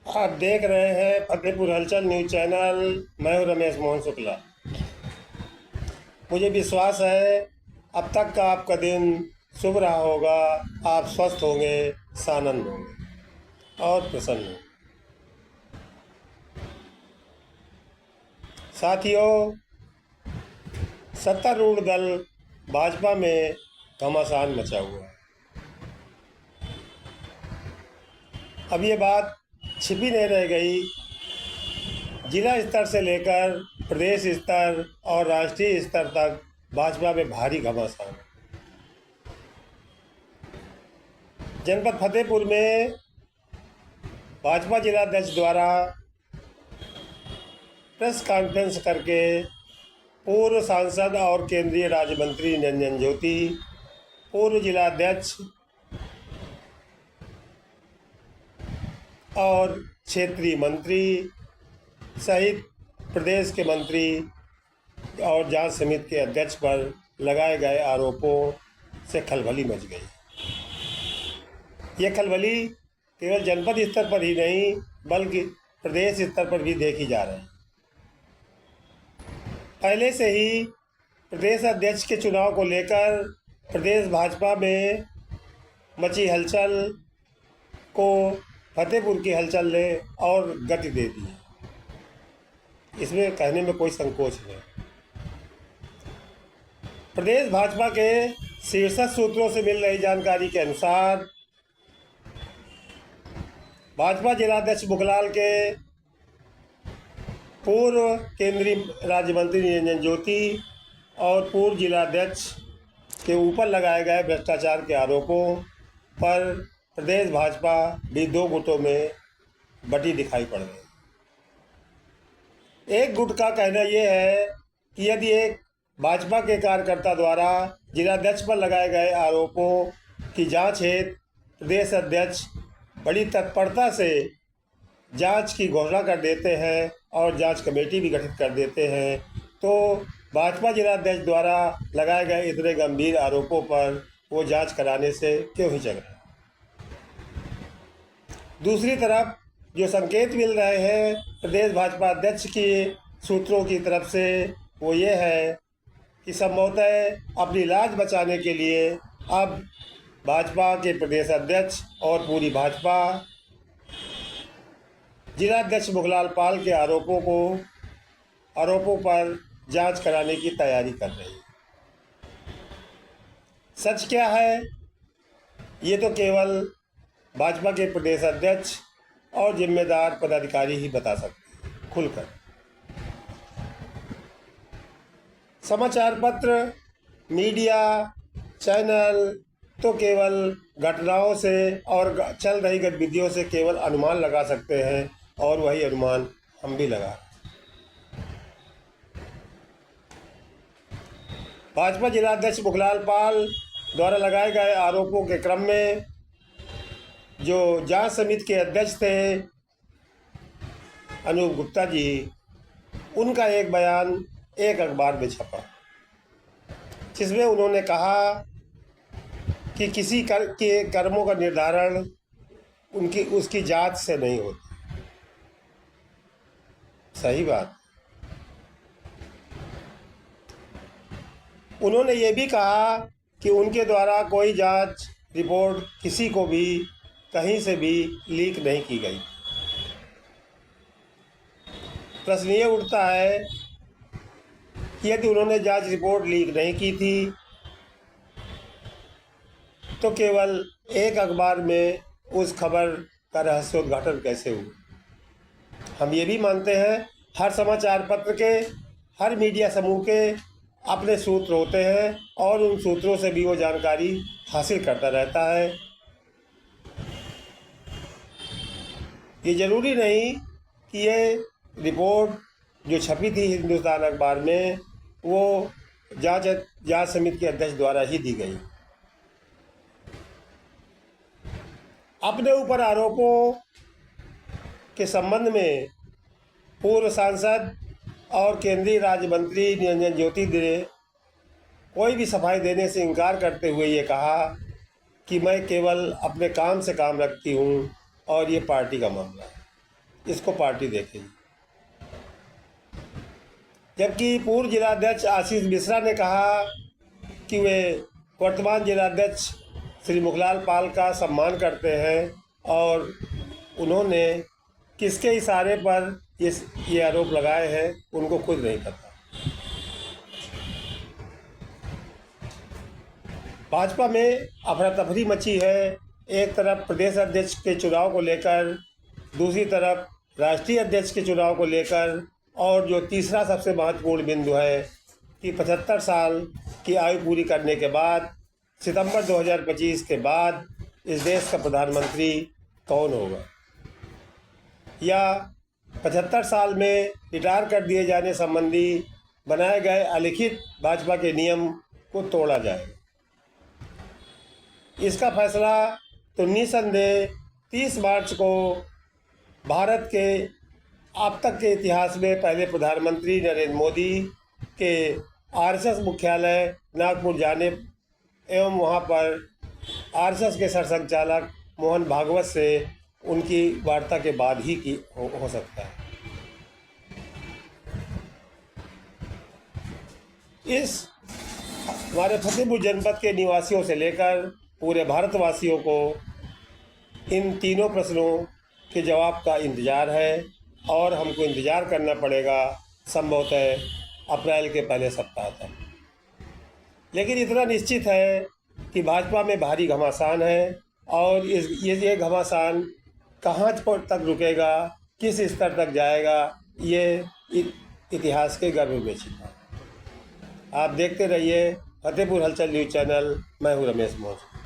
आप देख रहे हैं फतेहपुर हलचल न्यूज चैनल। मैं हूं रमेश मोहन शुक्ला। मुझे विश्वास है अब तक का आपका दिन शुभ रहा होगा। आप स्वस्थ होंगे, सानंद होंगे और प्रसन्न होंगे। साथियों, सत्तारूढ़ दल भाजपा में घमासान मचा हुआ है। अब ये बात छिपी नहीं रह गई। जिला स्तर से लेकर प्रदेश स्तर और राष्ट्रीय स्तर तक भाजपा में भारी घमासान। जनपद फतेहपुर में भाजपा जिलाध्यक्ष द्वारा प्रेस कॉन्फ्रेंस करके पूर्व सांसद और केंद्रीय राज्य मंत्री निरंजन ज्योति, पूर्व जिलाध्यक्ष और क्षेत्रीय मंत्री सहित प्रदेश के मंत्री और जांच समिति के अध्यक्ष पर लगाए गए आरोपों से खलबली मच गई। ये खलबली केवल जनपद स्तर पर ही नहीं बल्कि प्रदेश स्तर पर भी देखी जा रही है। पहले से ही प्रदेश अध्यक्ष के चुनाव को लेकर प्रदेश भाजपा में मची हलचल को फतेहपुर की हलचल ने और गति दे दी। इसमें कहने में कोई संकोच नहीं। प्रदेश भाजपा के शीर्षस्थ सूत्रों से मिल रही जानकारी के अनुसार भाजपा जिलाध्यक्ष मुखलाल के पूर्व केंद्रीय राज्य मंत्री निरंजन ज्योति और पूर्व जिलाध्यक्ष के ऊपर लगाए गए भ्रष्टाचार के आरोपों पर प्रदेश भाजपा भी दो गुटों में बटी दिखाई पड़ गई। एक गुट का कहना यह है कि यदि एक भाजपा के कार्यकर्ता द्वारा जिलाध्यक्ष पर लगाए गए आरोपों की जांच हेतु प्रदेश अध्यक्ष बड़ी तत्परता से जांच की घोषणा कर देते हैं और जांच कमेटी भी गठित कर देते हैं, तो भाजपा जिलाध्यक्ष द्वारा लगाए गए इतने गंभीर आरोपों पर वो जांच कराने से क्यों हिचक रहे हैं। दूसरी तरफ जो संकेत मिल रहे हैं प्रदेश भाजपा अध्यक्ष के सूत्रों की तरफ से वो ये है कि संभवतः अपनी लाज बचाने के लिए अब भाजपा के प्रदेश अध्यक्ष और पूरी भाजपा जिलाध्यक्ष मुखलाल पाल के आरोपों पर जांच कराने की तैयारी कर रही है। सच क्या है ये तो केवल भाजपा के प्रदेश अध्यक्ष और जिम्मेदार पदाधिकारी ही बता सकते हैं खुलकर। समाचार पत्र, मीडिया, चैनल तो केवल घटनाओं से और चल रही गतिविधियों से केवल अनुमान लगा सकते हैं और वही अनुमान हम भी लगा। भाजपा जिलाध्यक्ष मुखलाल पाल द्वारा लगाए गए आरोपों के क्रम में जो जांच समिति के अध्यक्ष थे अनूप गुप्ता जी, उनका एक बयान एक अखबार में छपा जिसमें उन्होंने कहा कि किसी के कर्मों का निर्धारण उसकी जात से नहीं होता। सही बात। उन्होंने ये भी कहा कि उनके द्वारा कोई जांच रिपोर्ट किसी को भी कहीं से भी लीक नहीं की गई। प्रश्न ये उठता है कि यदि उन्होंने जांच रिपोर्ट लीक नहीं की थी तो केवल एक अखबार में उस खबर का रहस्योद्घाटन कैसे हुआ। हम ये भी मानते हैं हर समाचार पत्र के, हर मीडिया समूह के अपने सूत्र होते हैं और उन सूत्रों से भी वो जानकारी हासिल करता रहता है। ये ज़रूरी नहीं कि ये रिपोर्ट जो छपी थी हिंदुस्तान अखबार में वो जांच समिति के अध्यक्ष द्वारा ही दी गई। अपने ऊपर आरोपों के संबंध में पूर्व सांसद और केंद्रीय राज्य मंत्री निरंजन ज्योति ने कोई भी सफाई देने से इनकार करते हुए ये कहा कि मैं केवल अपने काम से काम रखती हूँ और ये पार्टी का मामला है। इसको पार्टी देखेगी। जबकि पूर्व जिलाध्यक्ष आशीष मिश्रा ने कहा कि वे वर्तमान जिलाध्यक्ष श्री मुखलाल पाल का सम्मान करते हैं और उन्होंने किसके इशारे पर ये आरोप लगाए हैं उनको खुद नहीं पता। भाजपा में अफरा तफरी मची है। एक तरफ प्रदेश अध्यक्ष के चुनाव को लेकर, दूसरी तरफ राष्ट्रीय अध्यक्ष के चुनाव को लेकर, और जो तीसरा सबसे महत्वपूर्ण बिंदु है कि 75 साल की आयु पूरी करने के बाद सितंबर 2025 के बाद इस देश का प्रधानमंत्री कौन होगा, या 75 साल में रिटायर कर दिए जाने संबंधी बनाए गए अलिखित भाजपा के नियम को तोड़ा जाए। इसका फैसला तो निसंदेह 30 मार्च को भारत के अब तक के इतिहास में पहले प्रधानमंत्री नरेंद्र मोदी के आरएसएस मुख्यालय नागपुर जाने एवं वहां पर आरएसएस के सरसंघचालक मोहन भागवत से उनकी वार्ता के बाद ही हो सकता है। इस हमारे फतेहपुर जनपद के निवासियों से लेकर पूरे भारतवासियों को इन तीनों प्रश्नों के जवाब का इंतज़ार है और हमको इंतज़ार करना पड़ेगा संभवतः अप्रैल के पहले सप्ताह तक। लेकिन इतना निश्चित है कि भाजपा में भारी घमासान है और ये घमासान कहाँ तक रुकेगा, किस स्तर तक जाएगा, ये इतिहास के गर्भ में छिपा। आप देखते रहिए फतेहपुर हलचल न्यूज़ चैनल। मैं हूँ रमेश मोहन।